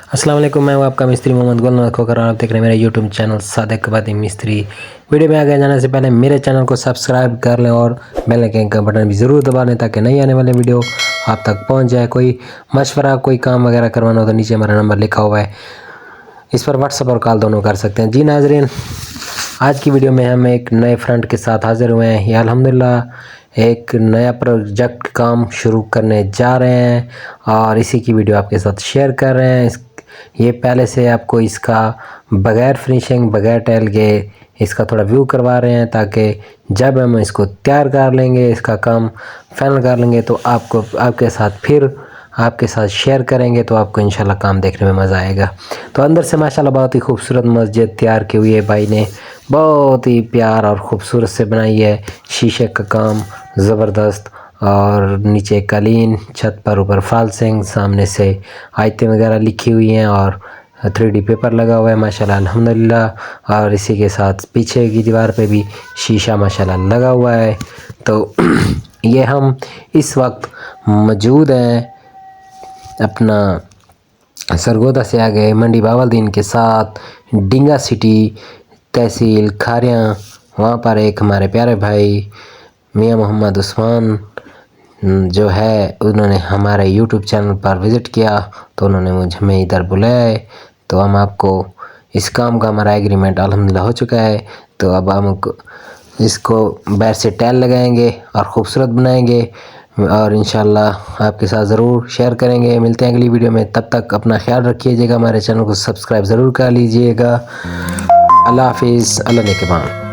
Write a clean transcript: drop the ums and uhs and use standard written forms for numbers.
अस्सलाम वालेकुम, मैं हूँ आपका मिस्त्री मोहम्मद गुल खोकर और आप देख रहे हैं मेरा यूट्यूब चैनल सादिक बादी मिस्त्री। वीडियो में आगे जाने से पहले मेरे चैनल को सब्सक्राइब कर लें और बेल आइकन का बटन भी ज़रूर दबा लें ताकि नई आने वाले वीडियो आप तक पहुँच जाए। कोई मशवरा, कोई काम वगैरह करवाना हो तो नीचे हमारा नंबर लिखा हुआ है, इस पर व्हाट्सअप और कॉल दोनों कर सकते हैं। जी नाज़रीन, आज की वीडियो में हम एक नए फ्रंट के साथ हाज़िर हुए हैं। ये अल्हम्दुलिल्लाह एक नया प्रोजेक्ट काम शुरू करने जा रहे हैं और इसी की वीडियो आपके साथ शेयर कर रहे हैं। ये पहले से आपको इसका बग़ैर फिनिशिंग, बग़ैर टाइल के इसका थोड़ा व्यू करवा रहे हैं ताकि जब हम इसको तैयार कर लेंगे, इसका काम फाइनल कर लेंगे तो आपके साथ शेयर करेंगे तो आपको इंशाल्लाह काम देखने में मज़ा आएगा। तो अंदर से माशाल्लाह बहुत ही खूबसूरत मस्जिद तैयार की हुई है। भाई ने बहुत ही प्यार और ख़ूबसूरत से बनाई है। शीशे का काम ज़बरदस्त और नीचे कालीन, छत पर ऊपर फॉल्सिंग, सामने से आयतें वगैरह लिखी हुई हैं और 3D पेपर लगा हुआ है माशाल्लाह अल्हम्दुलिल्लाह। और इसी के साथ पीछे की दीवार पे भी शीशा माशाल्लाह लगा हुआ है। तो ये हम इस वक्त मौजूद हैं अपना सरगोदा से आगे मंडी बावलदीन के साथ डिंगा सिटी, तहसील खारियाँ। वहाँ पर एक हमारे प्यारे भाई मियाँ मोहम्मद उस्मान जो है, उन्होंने हमारे यूट्यूब चैनल पर विज़िट किया तो उन्होंने हमें इधर बुलाया। तो हम आपको इस काम का हमारा एग्रीमेंट अल्हम्दुलिल्लाह हो चुका है। तो अब हम इसको बाहर से टाइल लगाएंगे और ख़ूबसूरत बनाएंगे और इंशाल्लाह आपके साथ ज़रूर शेयर करेंगे। मिलते हैं अगली वीडियो में, तब तक अपना ख्याल रखिएगा, हमारे चैनल को सब्सक्राइब ज़रूर कर लीजिएगा। अल्लाह हाफिज़, अल्लाह निगहबान।